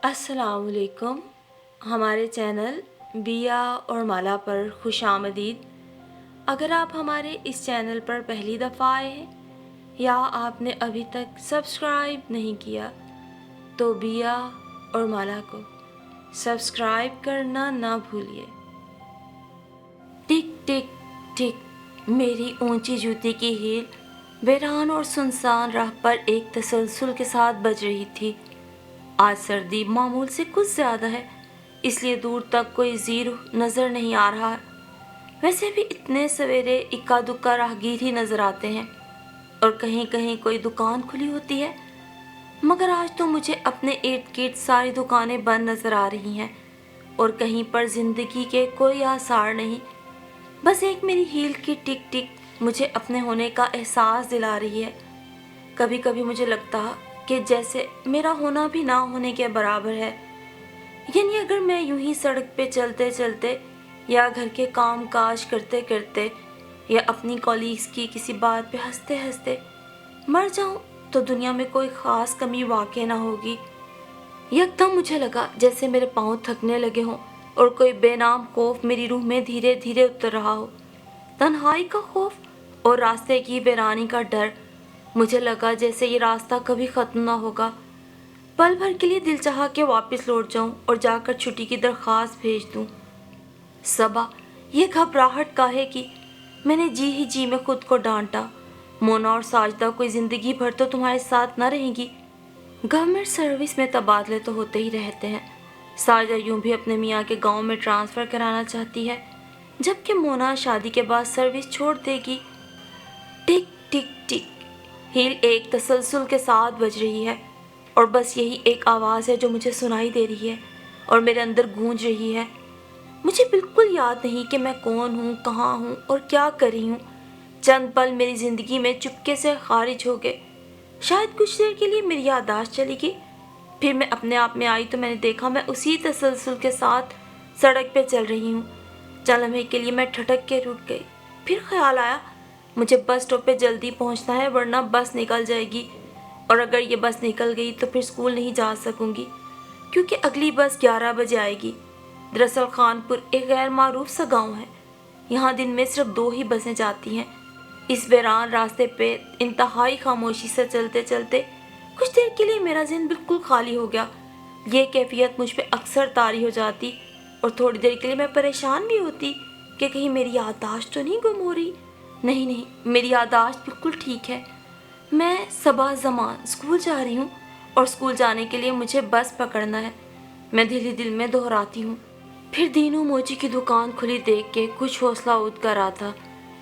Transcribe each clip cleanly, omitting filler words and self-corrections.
अस्सलाम वालेकुम। हमारे चैनल बिया और माला पर खुश आमदीद। अगर आप हमारे इस चैनल पर पहली दफ़ा आए हैं या आपने अभी तक सब्सक्राइब नहीं किया तो बिया और माला को सब्सक्राइब करना ना भूलिए। टिक टिक टिक मेरी ऊंची जूती की हील वीरान और सुनसान राह पर एक तसलसल के साथ बज रही थी। आज सर्दी मामूल से कुछ ज़्यादा है, इसलिए दूर तक कोई ज़ीर नज़र नहीं आ रहा। वैसे भी इतने सवेरे इक्का दुक्का राहगीर ही नज़र आते हैं और कहीं कहीं कोई दुकान खुली होती है, मगर आज तो मुझे अपने इर्द गिर्द सारी दुकानें बंद नज़र आ रही हैं और कहीं पर ज़िंदगी के कोई आसार नहीं। बस एक मेरी हील की टिक टिक मुझे अपने होने का एहसास दिला रही है। कभी कभी मुझे लगता कि जैसे मेरा होना भी ना होने के बराबर है। यानी अगर मैं यूं ही सड़क पे चलते चलते या घर के काम काज करते करते या अपनी कॉलीग्स की किसी बात पे हंसते हंसते मर जाऊं तो दुनिया में कोई ख़ास कमी वाक़ई ना होगी। यकदम मुझे लगा जैसे मेरे पाँव थकने लगे हों और कोई बेनाम खौफ मेरी रूह में धीरे धीरे उतर रहा हो। तन्हाई का खौफ और रास्ते की वीरानी का डर। मुझे लगा जैसे ये रास्ता कभी ख़त्म ना होगा। पल भर के लिए दिल चाहा कि वापस लौट जाऊं और जाकर छुट्टी की दरख्वास्त भेज दूं। सबा, ये घबराहट काहे की? मैंने जी ही जी में खुद को डांटा। मोना और साजदा कोई ज़िंदगी भर तो तुम्हारे साथ न रहेंगी। गवर्नमेंट सर्विस में तबादले तो होते ही रहते हैं। साजदा यूं भी अपने मियाँ के गांव में ट्रांसफ़र कराना चाहती है, जबकि मोना शादी के बाद सर्विस छोड़ देगी। टिक टिक टिक हील एक तसलसल के साथ बज रही है और बस यही एक आवाज़ है जो मुझे सुनाई दे रही है और मेरे अंदर गूंज रही है। मुझे बिल्कुल याद नहीं कि मैं कौन हूँ, कहाँ हूँ और क्या कर रही हूँ। चंद पल मेरी ज़िंदगी में चुपके से खारिज हो गए। शायद कुछ देर के लिए मेरी याददाश्त चली गई। फिर मैं अपने आप में आई तो मैंने देखा मैं उसी तसलसल के साथ सड़क पे चल रही हूँ। चंद लम्हे के लिए मैं ठटक के रुक गई। फिर ख्याल आया मुझे बस स्टॉप पे जल्दी पहुँचना है, वरना बस निकल जाएगी और अगर ये बस निकल गई तो फिर स्कूल नहीं जा सकूँगी क्योंकि अगली बस 11 बजे आएगी। दरअसल खानपुर एक गैर मारूफ सा गाँव है। यहाँ दिन में सिर्फ 2 ही बसें जाती हैं। इस वीरान रास्ते पे इंतहाई खामोशी से चलते चलते कुछ देर के लिए मेरा ज़हन बिल्कुल खाली हो गया। ये कैफियत मुझ पे अक्सर तारी हो जाती और थोड़ी देर के लिए मैं परेशान भी होती कि कहीं मेरी याददाश्त तो नहीं गुम हो रही। नहीं नहीं, मेरी याददाश्त बिल्कुल ठीक है। मैं सबा ज़मान स्कूल जा रही हूँ और स्कूल जाने के लिए मुझे बस पकड़ना है। मैं दिल ही दिल में दोहराती हूँ। फिर दीनू मोची की दुकान खुली देख के कुछ हौसला उठ कर आता।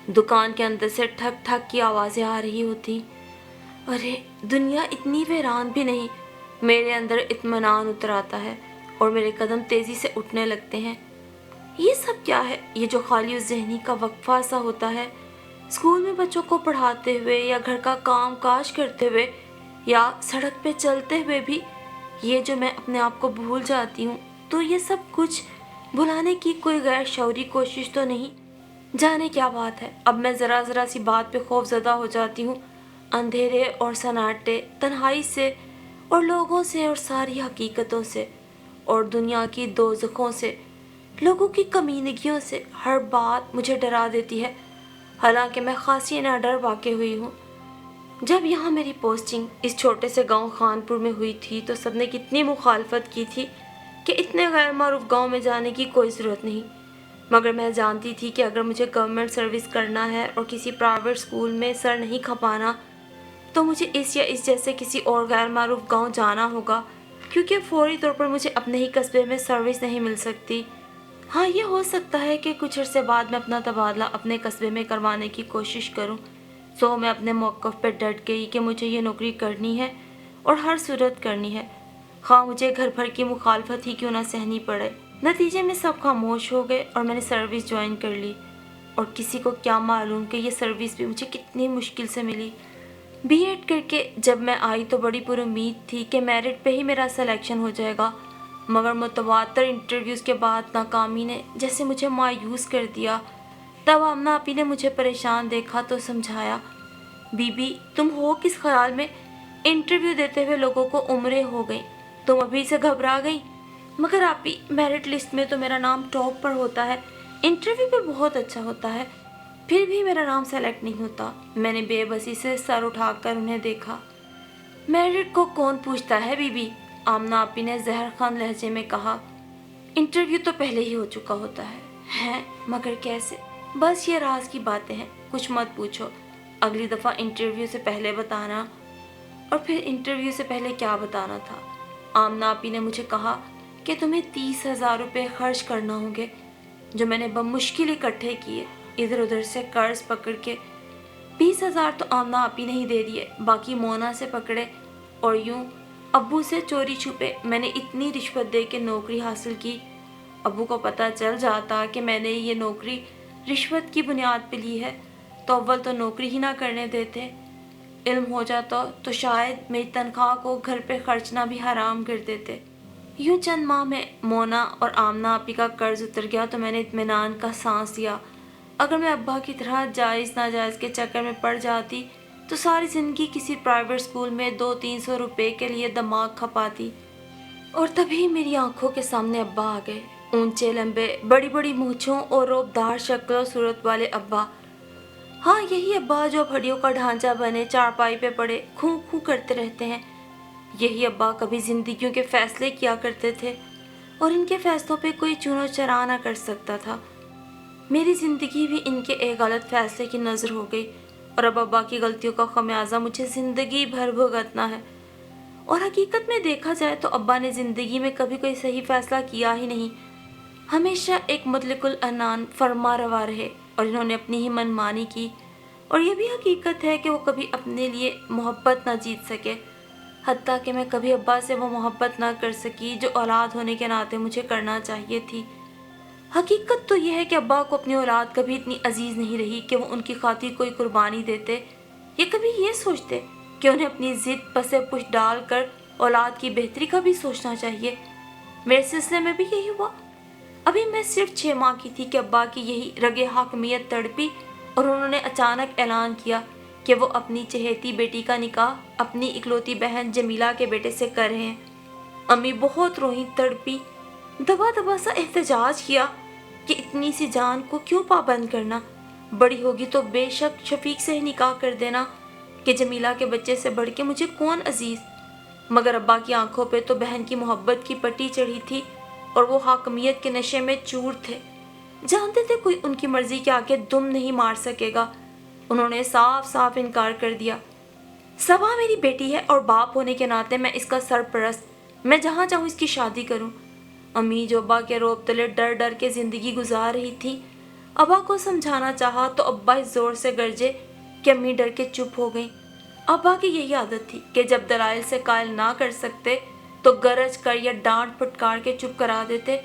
दुकान के अंदर से ठक ठक की आवाज़ें आ रही होती। अरे दुनिया इतनी वीरान भी नहीं। मेरे अंदर इत्मीनान उतर आता है और मेरे कदम तेज़ी से उठने लगते हैं। ये सब क्या है? ये जो खाली ज़हनी का वक्फा सा होता है स्कूल में बच्चों को पढ़ाते हुए या घर का काम काज करते हुए या सड़क पे चलते हुए भी, ये जो मैं अपने आप को भूल जाती हूँ, तो ये सब कुछ भुलाने की कोई गैर शऊरी कोशिश तो नहीं? जाने क्या बात है, अब मैं ज़रा ज़रा सी बात पे खौफज़दा हो जाती हूँ। अंधेरे और सन्नाटे, तन्हाई से और लोगों से और सारी हकीकतों से और दुनिया की दोज़खों से, लोगों की कमीनगियों से, हर बात मुझे डरा देती है। हालांकि मैं खासी ना डर वाक़ई हुई हूँ। जब यहाँ मेरी पोस्टिंग इस छोटे से गांव खानपुर में हुई थी तो सबने कितनी मुखालफत की थी कि इतने गैर मारूफ गाँव में जाने की कोई ज़रूरत नहीं। मगर मैं जानती थी कि अगर मुझे गवर्नमेंट सर्विस करना है और किसी प्राइवेट स्कूल में सर नहीं खपाना तो मुझे इस या इस जैसे किसी और गैर मारूफ गाँव जाना होगा, क्योंकि फौरी तौर पर मुझे अपने ही कस्बे में सर्विस नहीं मिल सकती। हाँ, ये हो सकता है कि कुछ अर्से बाद मैं अपना तबादला अपने कस्बे में करवाने की कोशिश करूं। सो मैं अपने मौक़िफ़ पर डट गई कि मुझे ये नौकरी करनी है और हर सूरत करनी है, हाँ मुझे घर भर की मुखालफत ही क्यों ना सहनी पड़े। नतीजे में सब खामोश हो गए और मैंने सर्विस ज्वाइन कर ली। और किसी को क्या मालूम कि ये सर्विस भी मुझे कितनी मुश्किल से मिली। बीएड करके जब मैं आई तो बड़ी पुरुम्मीद थी कि मेरिट पे ही मेरा सिलेक्शन हो जाएगा, मगर मुतवातर इंटरव्यूज़ के बाद नाकामी ने जैसे मुझे मायूस कर दिया। तब आमना आपी ने मुझे परेशान देखा तो समझाया, बीबी तुम हो किस ख्याल में? इंटरव्यू देते हुए लोगों को उम्रें हो गई, तुम अभी से घबरा गई? मगर आपी, मेरिट लिस्ट में तो मेरा नाम टॉप पर होता है, इंटरव्यू पे बहुत अच्छा होता है, फिर भी मेरा नाम सेलेक्ट नहीं होता। मैंने बेबसी से सर उठाकर उन्हें देखा। मेरिट को कौन पूछता है बीबी? आमना आपी ने जहर खान लहजे में कहा। इंटरव्यू तो पहले ही हो चुका होता है। हैं? मगर कैसे? बस ये राज की बातें हैं, कुछ मत पूछो। अगली दफ़ा इंटरव्यू से पहले बताना। और फिर इंटरव्यू से पहले क्या बताना था? आमना आपी ने मुझे कहा कि तुम्हें 30,000 रुपये खर्च करना होंगे, जो मैंने बमुश्किल इकट्ठे किए, इधर उधर से कर्ज पकड़ के। 20,000 तो आमना आपी ने ही दे दिए, बाकी मोना से पकड़े और यूं अब्बू से चोरी छुपे मैंने इतनी रिश्वत दे के नौकरी हासिल की। अब्बू को पता चल जाता कि मैंने ये नौकरी रिश्वत की बुनियाद पे ली है तो अव्वल तो नौकरी ही ना करने देते। इल्म हो जाता तो शायद मेरी तनख्वाह को घर पे खर्चना भी हराम कर देते। यूं चंद माह में मोना और आमना आपी का कर्ज उतर गया तो मैंने इत्मीनान का सांस लिया। अगर मैं अब्बा की तरह जायज़ नाजायज़ के चक्कर में पड़ जाती तो सारी ज़िंदगी किसी प्राइवेट स्कूल में 200-300 रुपये के लिए दिमाग खपाती। और तभी मेरी आंखों के सामने अब्बा आ गए, ऊंचे लंबे, बड़ी बड़ी मूंछों और रोबदार शक्ल सूरत वाले अब्बा। हाँ, यही अब्बा जो हड्डियों का ढांचा बने चारपाई पे पड़े खूं खूं करते रहते हैं। यही अब्बा कभी जिंदगियों के फैसले किया करते थे और इनके फैसलों पे कोई चुनो चरा ना कर सकता था। मेरी ज़िंदगी भी इनके एक गलत फैसले की नज़र हो गई और अब अब्बा की गलतियों का खमियाजा मुझे ज़िंदगी भर भुगतना है। और हकीकत में देखा जाए तो अब्बा ने ज़िंदगी में कभी कोई सही फैसला किया ही नहीं। हमेशा एक मुतलिकुल अनान फरमा रवा रहे और इन्होंने अपनी ही मनमानी की। और ये भी हकीकत है कि वो कभी अपने लिए मोहब्बत ना जीत सके, हत्ता कि मैं कभी अब्बा से वो मोहब्बत ना कर सकी जो औलाद होने के नाते मुझे करना चाहिए थी। हकीकत तो यह है कि अब्बा को अपनी औलाद कभी इतनी अजीज़ नहीं रही कि वो उनकी खातिर कोई कुर्बानी देते, या कभी ये सोचते कि उन्हें अपनी ज़िद पसे पुश डाल कर औलाद की बेहतरी का भी सोचना चाहिए। मेरे सिलसिले में भी यही हुआ। अभी मैं सिर्फ 6 माह की थी कि अब्बा की यही रगे हाकमियत तड़पी और उन्होंने अचानक ऐलान किया कि वो अपनी चहेती बेटी का निकाह अपनी इकलौती बहन जमीला के बेटे से कर रहे हैं। अम्मी बहुत रोई, तड़पी, दबा दबा सा एहतजाज किया कि इतनी सी जान को क्यों पाबंद करना, बड़ी होगी तो बेशक शफीक से ही निकाह कर देना कि जमीला के बच्चे से बढ़ के मुझे कौन अजीज। मगर अब्बा की आंखों पे तो बहन की मोहब्बत की पट्टी चढ़ी थी और वो हाकमियत के नशे में चूर थे, जानते थे कोई उनकी मर्जी के आगे दुम नहीं मार सकेगा। उन्होंने साफ साफ इनकार कर दिया। सबा मेरी बेटी है और बाप होने के नाते मैं इसका सरपरस्त, मैं जहाँ चाहूँ इसकी शादी करूँ। अम्मी जो अब्बा के रोब तले डर डर के ज़िंदगी गुजार रही थी, अब्बा को समझाना चाहा तो अब्बा इस ज़ोर से गरजे कि अम्मी डर के चुप हो गई। अब्बा की यही आदत थी कि जब दलाइल से कायल ना कर सकते तो गरज कर या डांट फटकार के चुप करा देते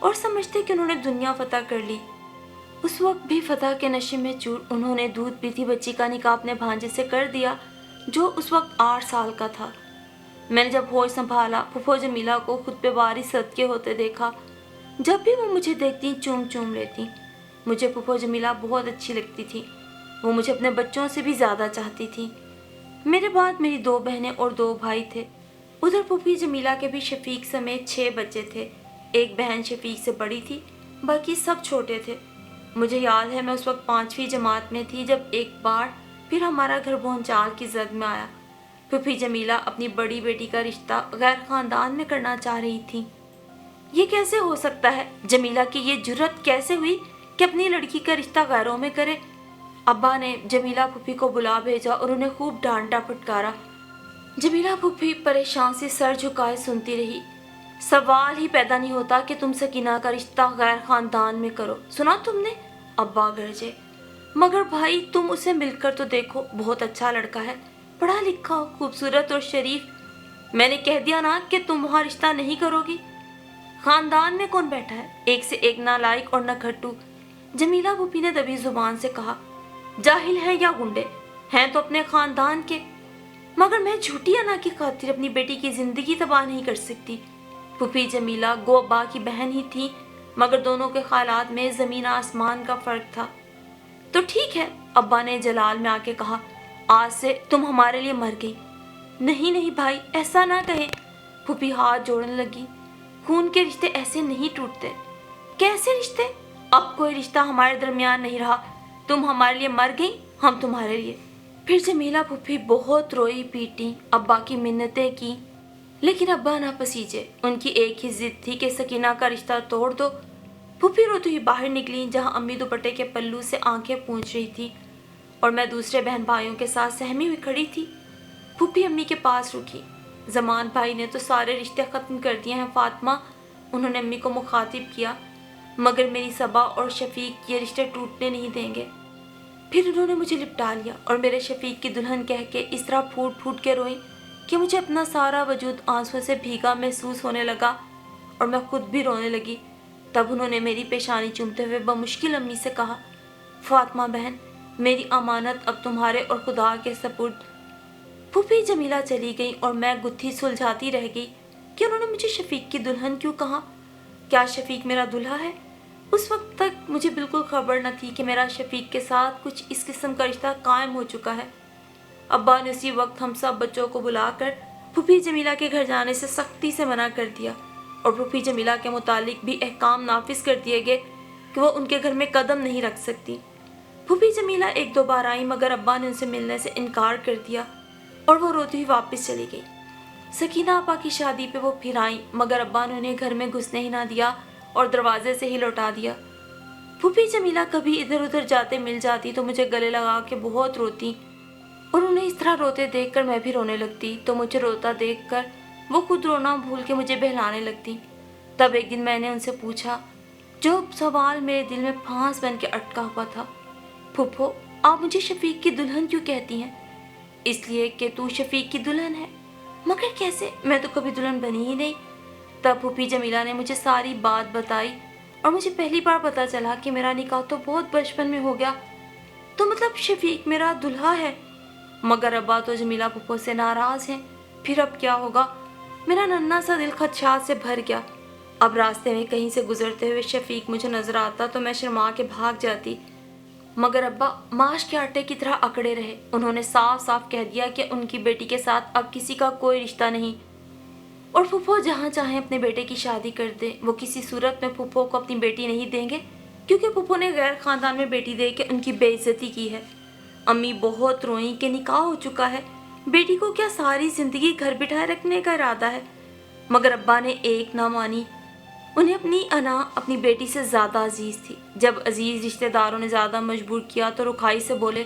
और समझते कि उन्होंने दुनिया फतह कर ली। उस वक्त भी फतह के नशे में चूर उन्होंने दूध पीती बच्ची का निकाह अपने भांजे से कर दिया जो उस वक्त 8 साल का था। मैंने जब होश संभाला फूफो जमीला को खुद पे बारी सदके होते देखा। जब भी वो मुझे देखती चूम चूम लेती। मुझे फूफो जमीला बहुत अच्छी लगती थी, वो मुझे अपने बच्चों से भी ज़्यादा चाहती थी। मेरे बाद मेरी 2 बहनें और 2 भाई थे। उधर फूफी जमीला के भी शफीक समेत 6 बच्चे थे। एक बहन शफीक से बड़ी थी, बाकी सब छोटे थे। मुझे याद है मैं उस वक्त 5वीं जमात में थी जब एक बार फिर हमारा घर भोंचाल की जद में आया। फूफी जमीला अपनी बड़ी बेटी का रिश्ता गैर खानदान में करना चाह रही थी। ये कैसे हो सकता है? जमीला की ये जुर्रत कैसे हुई कि अपनी लड़की का रिश्ता गैरों में करे? अब्बा ने जमीला फूफी को बुला भेजा और उन्हें खूब डांटा फटकारा। जमीला फूफी परेशान से सर झुकाए सुनती रही। सवाल ही पैदा नहीं होता कि तुम सकीना का रिश्ता गैर खानदान में करो। सुना तुमने? अब्बा गरजे। मगर भाई तुम उसे मिलकर तो देखो, बहुत अच्छा लड़का है, पढ़ा लिखा, खूबसूरत और शरीफ। मैंने कह दिया ना कि तुम वहाँ रिश्ता नहीं करोगी। खानदान में कौन बैठा है? एक से एक नालायक और नखट्टू। जमीला फूफी ने दबी जुबान से कहा। जाहिल हैं या गुंडे हैं तो अपने खानदान के, मगर मैं झूठी अना की खातिर अपनी बेटी की जिंदगी तबाह नहीं कर सकती। फूफी जमीला गो अब्बा की बहन ही थी, मगर दोनों के ख्यालात में ज़मीन आसमान का फ़र्क था। तो ठीक है, अब्बा ने जलाल में आके कहा, आज से तुम हमारे लिए मर गई। नहीं नहीं भाई, ऐसा ना कहें। پھوپھی ہاتھ جوڑنے لگی۔ خون کے رشتے ایسے نہیں ٹوٹتے۔ کیسے رشتے؟ اب کوئی رشتہ ہمارے درمیان نہیں رہا۔ تم ہمارے لیے مر گئی، ہم تمہارے لیے۔ پھر جمیلہ پھوپھی بہت روئی پیٹی، ابا کی منتیں کی، لیکن ابا نہ پسیجے۔ ان کی ایک ہی ضد تھی کہ سکینہ کا رشتہ توڑ دو۔ پھوپھی روتی ہوئی باہر نکلی، جہاں امی دوپٹے کے پلو سے آنکھیں پونچھ رہی تھی اور میں دوسرے بہن بھائیوں کے ساتھ سہمی ہوئی کھڑی تھی۔ پھوپھی امی کے پاس رکی۔ زمان بھائی نے تو سارے رشتے ختم کر دیے ہیں فاطمہ، انہوں نے امی کو مخاطب کیا، مگر میری صبا اور شفیق یہ رشتے ٹوٹنے نہیں دیں گے۔ پھر انہوں نے مجھے لپٹا لیا اور میرے شفیق کی دلہن کہہ کے اس طرح پھوٹ پھوٹ کے روئی کہ مجھے اپنا سارا وجود آنسوں سے بھیگا محسوس ہونے لگا اور میں خود بھی رونے لگی۔ تب انہوں نے میری پیشانی چومتے ہوئے بمشکل امی سے کہا، فاطمہ بہن، میری امانت اب تمہارے اور خدا کے سپرد۔ پھوپھی جمیلہ چلی گئی اور میں گتھی سلجھاتی رہ گئی کہ انہوں نے مجھے شفیق کی دلہن کیوں کہا؟ کیا شفیق میرا دلہا ہے؟ اس وقت تک مجھے بالکل خبر نہ تھی کہ میرا شفیق کے ساتھ کچھ اس قسم کا رشتہ قائم ہو چکا ہے۔ ابا نے اسی وقت ہم سب بچوں کو بلا کر پھوپھی جمیلہ کے گھر جانے سے سختی سے منع کر دیا اور پھوپھی جمیلہ کے متعلق بھی احکام نافذ کر دیے گئے کہ وہ ان کے گھر میں قدم نہیں رکھ سکتی۔ پھوپھی جمیلہ ایک دو بار آئی، مگر ابا نے ان سے ملنے سے انکار کر دیا اور وہ روتی ہوئی واپس چلی گئی۔ سکینہ آپا کی شادی پہ وہ پھر آئیں، مگر ابا نے انہیں گھر میں گھسنے ہی نہ دیا اور دروازے سے ہی لوٹا دیا۔ پھوپھی جمیلہ کبھی ادھر ادھر جاتے مل جاتی تو مجھے گلے لگا کے بہت روتی اور انہیں اس طرح روتے دیکھ کر میں بھی رونے لگتی، تو مجھے روتا دیکھ کر وہ خود رونا بھول کے مجھے بہلانے لگتی۔ تب ایک دن میں نے ان سے پوچھا، جو سوال میرے دل میں پھانس بن کے اٹکا ہوا تھا، پھوپھو آپ مجھے شفیق کی دلہن کیوں کہتی ہیں؟ اس لیے کہ تو شفیق کی دلہن ہے۔ مگر کیسے؟ میں تو کبھی دلہن بنی ہی نہیں۔ تب پھوپھی جمیلہ نے مجھے ساری بات بتائی اور مجھے پہلی بار پتا چلا کہ میرا نکاح تو بہت بچپن میں ہو گیا، تو مطلب شفیق میرا دلہا ہے۔ مگر ابا تو جمیلہ پھوپھو سے ناراض ہیں۔ پھر اب کیا ہوگا؟ میرا ننھا سا دل خدشات سے بھر گیا۔ اب راستے میں کہیں سے گزرتے ہوئے شفیق مجھے نظر آتا تو میں شرما کے بھاگ جاتی، مگر ابا ماش کے آٹے کی طرح اکڑے رہے۔ انہوں نے صاف صاف کہہ دیا کہ ان کی بیٹی کے ساتھ اب کسی کا کوئی رشتہ نہیں اور پھوپھو جہاں چاہیں اپنے بیٹے کی شادی کر دیں، وہ کسی صورت میں پھوپھو کو اپنی بیٹی نہیں دیں گے، کیونکہ پھوپھو نے غیر خاندان میں بیٹی دے کے ان کی بے عزتی کی ہے۔ امی بہت روئیں کہ نکاح ہو چکا ہے، بیٹی کو کیا ساری زندگی گھر بٹھائے رکھنے کا ارادہ ہے؟ مگر ابا نے ایک نہ مانی۔ انہیں اپنی انا اپنی بیٹی سے زیادہ عزیز تھی۔ جب عزیز رشتہ داروں نے زیادہ مجبور کیا تو رکھائی سے بولے،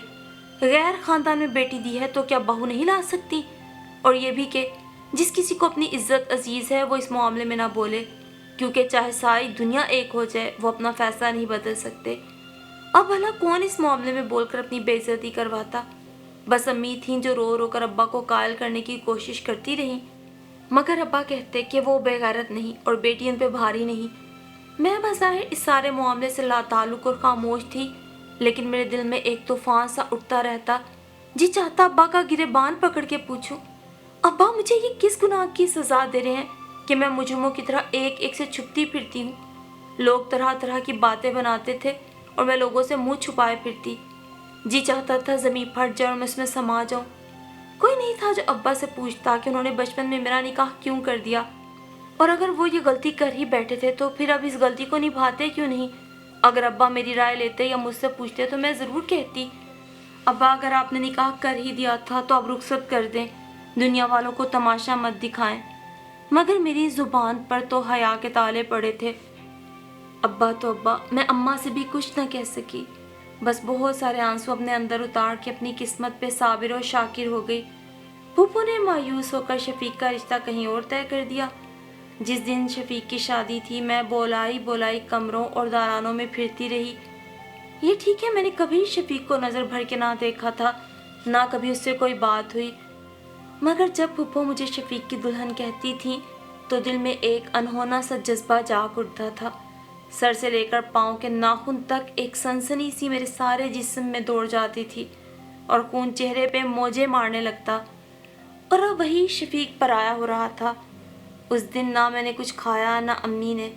غیر خاندان میں بیٹی دی ہے تو کیا بہو نہیں لا سکتی؟ اور یہ بھی کہ جس کسی کو اپنی عزت عزیز ہے وہ اس معاملے میں نہ بولے، کیونکہ چاہے ساری دنیا ایک ہو جائے وہ اپنا فیصلہ نہیں بدل سکتے۔ اب بھلا کون اس معاملے میں بول کر اپنی بے عزتی کرواتا؟ بس امی تھیں جو رو رو کر ابا کو قائل کرنے کی کوشش کرتی رہیں، مگر ابا کہتے کہ وہ بے غیرت نہیں اور بیٹی ان پہ بھاری نہیں۔ میں بظاہر اس سارے معاملے سے لا تعلق اور خاموش تھی، لیکن میرے دل میں ایک طوفان سا اٹھتا رہتا، جی چاہتا ابا کا گریبان پکڑ کے پوچھوں، ابا مجھے یہ کس گناہ کی سزا دے رہے ہیں کہ میں مجرموں کی طرح ایک ایک سے چھپتی پھرتی ہوں؟ لوگ طرح طرح کی باتیں بناتے تھے اور میں لوگوں سے منہ چھپائے پھرتی۔ جی چاہتا تھا زمین پھٹ جائے اور میں اس میں سما جاؤں۔ کوئی نہیں تھا جو ابا سے پوچھتا کہ انہوں نے بچپن میں میرا نکاح کیوں کر دیا، اور اگر وہ یہ غلطی کر ہی بیٹھے تھے تو پھر اب اس غلطی کو نبھاتے کیوں نہیں؟ اگر ابا میری رائے لیتے یا مجھ سے پوچھتے تو میں ضرور کہتی، ابا اگر آپ نے نکاح کر ہی دیا تھا تو اب رخصت کر دیں، دنیا والوں کو تماشا مت دکھائیں۔ مگر میری زبان پر تو حیا کے تالے پڑے تھے۔ ابا تو ابا، میں اماں سے بھی کچھ نہ کہہ سکی، بس بہت سارے آنسو اپنے اندر اتار کے اپنی قسمت پہ صابر و شاکر ہو گئی۔ پھوپھو نے مایوس ہو کر شفیق کا رشتہ کہیں اور طے کر دیا۔ جس دن شفیق کی شادی تھی میں بولائی بولائی کمروں اور دالانوں میں پھرتی رہی۔ یہ ٹھیک ہے میں نے کبھی شفیق کو نظر بھر کے نہ دیکھا تھا، نہ کبھی اس سے کوئی بات ہوئی، مگر جب پھوپھو مجھے شفیق کی دلہن کہتی تھیں تو دل میں ایک انہونا سا جذبہ جاگ اٹھتا تھا۔ سر سے لے کر پاؤں کے ناخن تک ایک سنسنی سی میرے سارے جسم میں دوڑ جاتی تھی اور خون چہرے پہ موجیں مارنے لگتا، اور اب وہی شفیق پرایا ہو رہا تھا۔ اس دن نہ میں نے کچھ کھایا نہ امی نے۔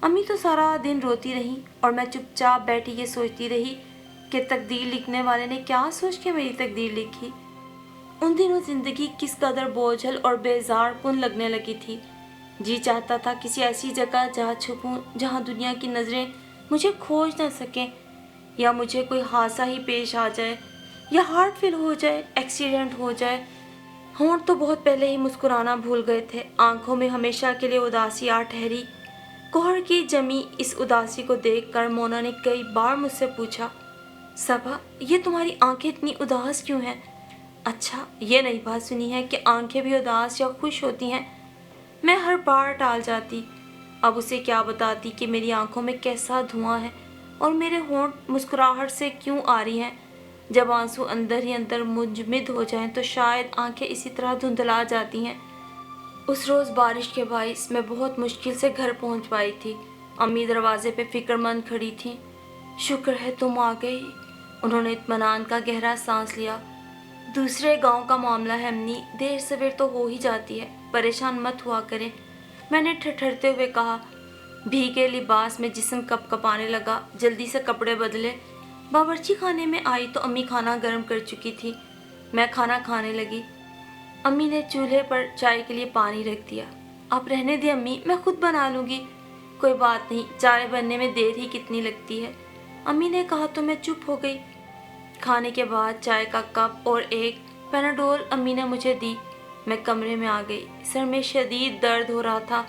امی تو سارا دن روتی رہی اور میں چپ چاپ بیٹھی یہ سوچتی رہی کہ تقدیر لکھنے والے نے کیا سوچ کے میری تقدیر لکھی۔ उन दिनों जिंदगी किस कदर बोझल और बेजार कुन लगने लगी थी। जी चाहता था किसी ऐसी जगह जा छुपूं जहां दुनिया की नजरें मुझे खोज न सकें, या मुझे कोई हादसा ही पेश आ जाए, या हार्ट फेल हो जाए, एक्सीडेंट हो जाए। होंठ तो बहुत पहले ही मुस्कुराना भूल गए थे, आंखों में हमेशा के लिए उदासी आ ठहरी। कोहर की जमी इस उदासी को देखकर मोना ने कई बार मुझसे पूछा, सबा ये तुम्हारी आंखें इतनी उदास क्यों हैं? अच्छा, ये नई बात सुनी है कि आंखें भी उदास या खुश होती हैं। मैं हर बार टाल जाती। अब उसे क्या बताती कि मेरी आंखों में कैसा धुआं है और मेरे होंठ मुस्कुराहट से क्यों आ रही हैं। जब आंसू अंदर ही अंदर मुंजमद हो जाएं तो शायद आंखें इसी तरह धुंधला जाती हैं। उस रोज़ बारिश के बाइस मैं बहुत मुश्किल से घर पहुंच पाई थी। अम्मी दरवाजे पे फिक्रमंद खड़ी थीं। शुक्र है तुम आ गई। उन्होंने इत्मीनान का गहरा सांस लिया। दूसरे गांव का मामला है अम्मी, देर सवेर तो हो ही जाती है, परेशान मत हुआ करें। मैंने ठठरते हुए कहा। भीगे लिबास में जिस्म कपकपाने लगा। जल्दी से कपड़े बदले बावर्ची खाने में आई तो अम्मी खाना गर्म कर चुकी थी। मैं खाना खाने लगी। अम्मी ने चूल्हे पर चाय के लिए पानी रख दिया। आप रहने दें अम्मी, मैं खुद बना लूँगी। कोई बात नहीं, चाय बनने में देर ही कितनी लगती है, अम्मी ने कहा तो मैं चुप हो गई। खाने के बाद चाय का कप और एक पैनाडोल अम्मी ने मुझे दी। मैं कमरे में आ गई। सर में शदीद दर्द हो रहा था।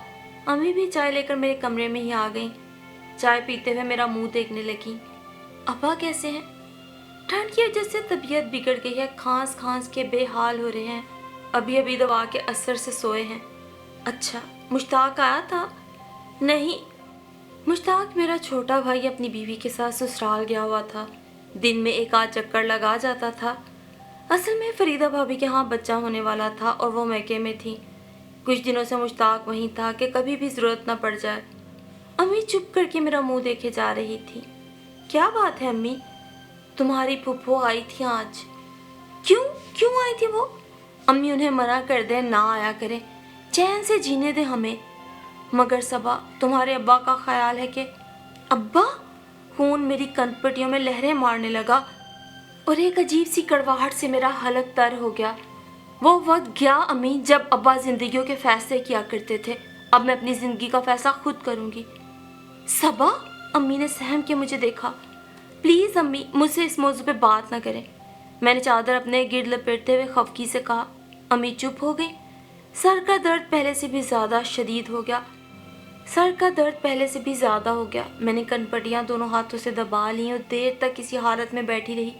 अम्मी भी चाय लेकर मेरे कमरे में ही आ गईं। चाय पीते हुए मेरा मुंह देखने लगी। अब्बा कैसे हैं? ठंड की वजह से तबीयत बिगड़ गई है, खांस खांस के बेहाल हो रहे हैं। अभी अभी दवा के असर से सोए हैं। अच्छा, मुश्ताक आया था? नहीं, मुश्ताक मेरा छोटा भाई अपनी बीवी के साथ ससुराल गया हुआ था। दिन में एक आध चक्कर लगा जाता था। असल में फरीदा भाभी के यहाँ बच्चा होने वाला था और वो मैके में थी। कुछ दिनों से मुश्ताक वहीं था कि कभी भी ज़रूरत न पड़ जाए। अम्मी चुप करके मेरा मुंह देखे जा रही थी। क्या बात है अम्मी? तुम्हारी फूफो आई थी आज। क्यों क्यों आई थी वो? अम्मी उन्हें मना कर दे, ना आया करें, चैन से जीने दे हमें। मगर सबा, तुम्हारे अब्बा का ख्याल है कि... अब्बा? खून मेरी कनपटियों में लहरें मारने लगा और एक अजीब सी कड़वाहट से मेरा हलक तर हो गया। वो वक्त गया अम्मी जब अब्बा जिंदगियों के फैसले किया करते थे। अब मैं अपनी जिंदगी का फैसला खुद करूंगी। सबा, अम्मी ने सहम के मुझे देखा। प्लीज अम्मी, मुझसे इस मौजू पे बात ना करें। मैंने चादर अपने गिर्द लपेटते हुए खफकी से कहा। अम्मी चुप हो गई। सर का दर्द पहले से भी ज्यादा शदीद हो गया। मैंने कनपटियां दोनों हाथों से दबा ली और देर तक इसी हालत में बैठी रही।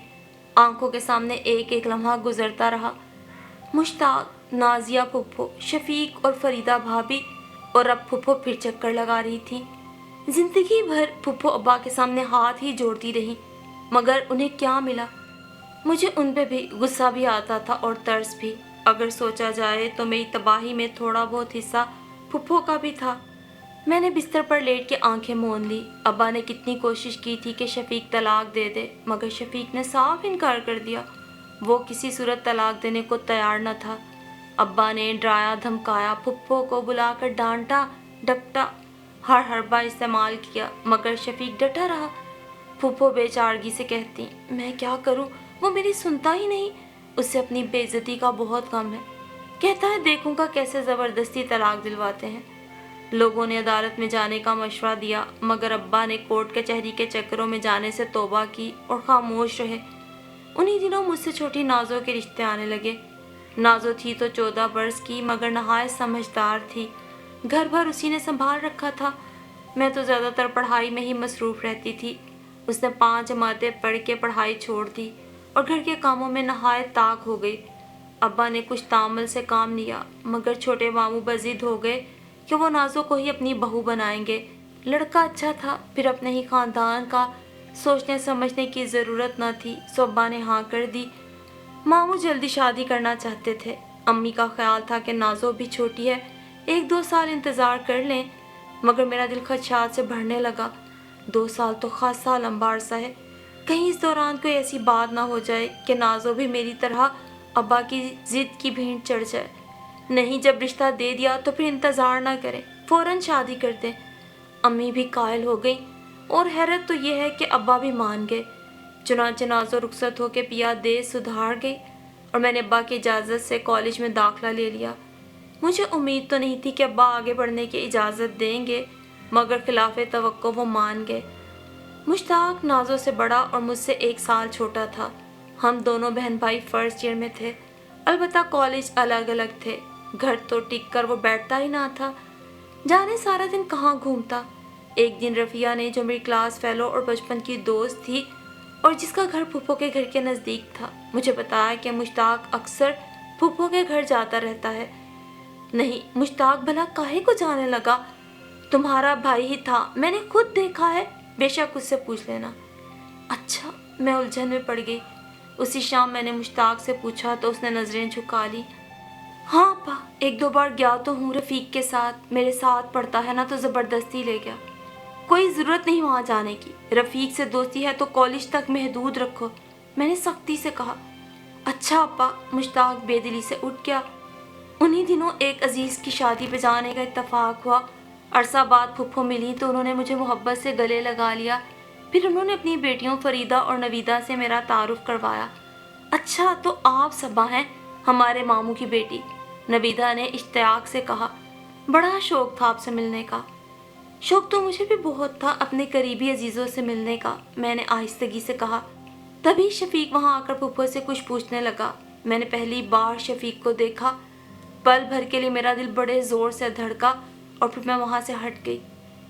आंखों के सामने एक एक लम्हा गुजरता रहा। मुश्ताक, नाजिया फुफ्फो, शफीक और फरीदा भाभी, और अब फुफ्फो फिर चक्कर लगा रही थी। जिंदगी भर फुफ्फो अब्बा के सामने हाथ ही जोड़ती रही, मगर उन्हें क्या मिला? मुझे उन पे भी गुस्सा भी आता था और तरस भी। अगर सोचा जाए तो मेरी तबाही में थोड़ा बहुत हिस्सा फुफ्फो का भी था। मैंने बिस्तर पर लेट के आंखें मूंद ली। अब्बा ने कितनी कोशिश की थी कि शफीक तलाक दे दे, मगर शफीक ने साफ इनकार कर दिया। वो किसी सूरत तलाक देने को तैयार न था। अब्बा ने डराया धमकाया, फुप्पो को बुलाकर डांटा डपटा, हर हरबा इस्तेमाल किया, मगर शफीक डटा रहा। फुप्पो बेचारगी से कहती, मैं क्या करूं, वो मेरी सुनता ही नहीं। उससे अपनी बेइज्जती का बहुत गम है। कहता है देखूंगा कैसे ज़बरदस्ती तलाक दिलवाते हैं। लोगों ने अदालत में जाने का मशवरा दिया, मगर अब्बा ने कोर्ट कचहरी के चक्करों में जाने से तौबा की और खामोश रहे। उन्हीं दिनों मुझसे छोटी नाजो के रिश्ते आने लगे। नाजो थी तो 14 बरस की, मगर नहायत समझदार थी। घर भर उसी ने संभाल रखा था। मैं तो ज़्यादातर पढ़ाई में ही मसरूफ़ रहती थी। उसने 5 जमातें पढ़ के पढ़ाई छोड़ दी और घर के कामों में नहायत ताक हो गई। अब्बा ने कुछ तामल से काम लिया, मगर छोटे मामू बज़िद हो गए कि वो नाजो को ही अपनी बहू बनाएंगे। लड़का अच्छा था, फिर अपने ही ख़ानदान का सोचने समझने की ज़रूरत न थी, सो अब्बा ने हाँ कर दी। मामू जल्दी शादी करना चाहते थे। अम्मी का ख्याल था कि नाजो भी छोटी है, 1-2 साल इंतज़ार कर लें, मगर मेरा दिल खदशात से भरने लगा। 2 साल तो खासा लंबा अरसा है। कहीं इस दौरान कोई ऐसी बात ना हो जाए कि नाजो भी मेरी तरह अब्बा की ज़िद की भेंट चढ़ जाए। नहीं, जब रिश्ता दे दिया तो फिर इंतज़ार ना करें, फ़ौरन शादी कर दें। अम्मी भी कायल हो गई और हैरत तो यह है कि अब्बा भी मान गए। चुनांचे नाजो रुखसत होकर पिया देश सुधार गई। اور میں نے ابا کی اجازت سے کالج میں داخلہ لے لیا۔ مجھے امید تو نہیں تھی کہ ابا آگے بڑھنے کی اجازت دیں گے، مگر خلاف توقع وہ مان گئے۔ مشتاق نازو سے بڑا اور مجھ سے 1 سال چھوٹا تھا۔ ہم دونوں بہن بھائی فرسٹ ایئر میں تھے، البتہ کالج الگ الگ تھے۔ گھر تو ٹک کر وہ بیٹھتا ہی نہ تھا، جانے سارا دن کہاں گھومتا۔ ایک دن رفیہ نے، جو میری کلاس فیلو اور بچپن کی دوست تھی اور جس کا گھر پھپھو کے گھر کے نزدیک تھا، مجھے بتایا کہ مشتاق اکثر پھپھو کے گھر جاتا رہتا ہے۔ نہیں، مشتاق بھلا کاہے کو جانے لگا؟ تمہارا بھائی ہی تھا، میں نے خود دیکھا ہے، بے شک اس سے پوچھ لینا۔ اچھا، میں الجھن میں پڑ گئی۔ اسی شام میں نے مشتاق سے پوچھا تو اس نے نظریں جھکا لی۔ ہاں ابا، 1-2 بار گیا تو ہوں رفیق کے ساتھ، میرے ساتھ پڑھتا ہے نا تو زبردستی لے گیا۔ کوئی ضرورت نہیں وہاں جانے کی، رفیق سے دوستی ہے تو کالج تک محدود رکھو، میں نے سختی سے کہا۔ اچھا ابا، مشتاق بے دلی سے اٹھ گیا۔ انہی دنوں ایک عزیز کی شادی پہ جانے کا اتفاق ہوا۔ عرصہ بعد پھپھو ملی تو انہوں نے مجھے محبت سے گلے لگا لیا۔ پھر انہوں نے اپنی بیٹیوں فریدہ اور نویدہ سے میرا تعارف کروایا۔ اچھا، تو آپ صبا ہیں ہمارے ماموں کی بیٹی، نویدہ نے اشتیاق سے کہا۔ بڑا شوق تھا آپ سے ملنے کا۔ شوق تو مجھے بھی بہت تھا اپنے قریبی عزیزوں سے ملنے کا، میں نے آہستگی سے کہا۔ تبھی شفیق وہاں آ کر پھپھو سے کچھ پوچھنے لگا۔ میں نے پہلی بار شفیق کو دیکھا، پل بھر کے لیے میرا دل بڑے زور سے دھڑکا اور پھر میں وہاں سے ہٹ گئی۔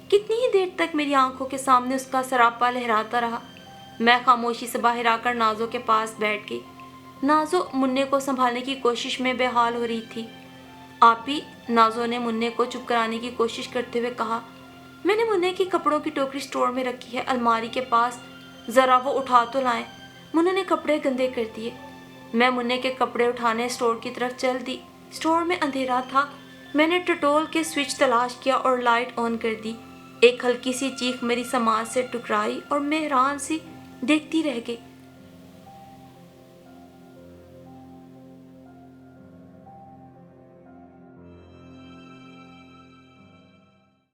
کتنی ہی دیر تک میری آنکھوں کے سامنے اس کا سراپا لہراتا رہا۔ میں خاموشی سے باہر آ کر نازو کے پاس بیٹھ گئی۔ نازو منّے کو سنبھالنے کی کوشش میں بے حال ہو رہی تھی۔ آپی، نازو نے منّے کو چپ کرانے کی کوشش کرتے ہوئے کہا۔ میں نے منّے کی کپڑوں کی ٹوکری سٹور میں رکھی ہے، الماری کے پاس، ذرا وہ اٹھا تو لائیں۔ منّے نے کپڑے گندے کر دیے۔ میں منّے کے کپڑے اٹھانے سٹور کی طرف چل دی۔ سٹور میں اندھیرا تھا۔ میں نے ٹٹول کے سوئچ تلاش کیا اور لائٹ آن کر دی۔ ایک ہلکی سی چیخ میری سماعت سے ٹکرائی اور میں حیران سی دیکھتی رہ گئی۔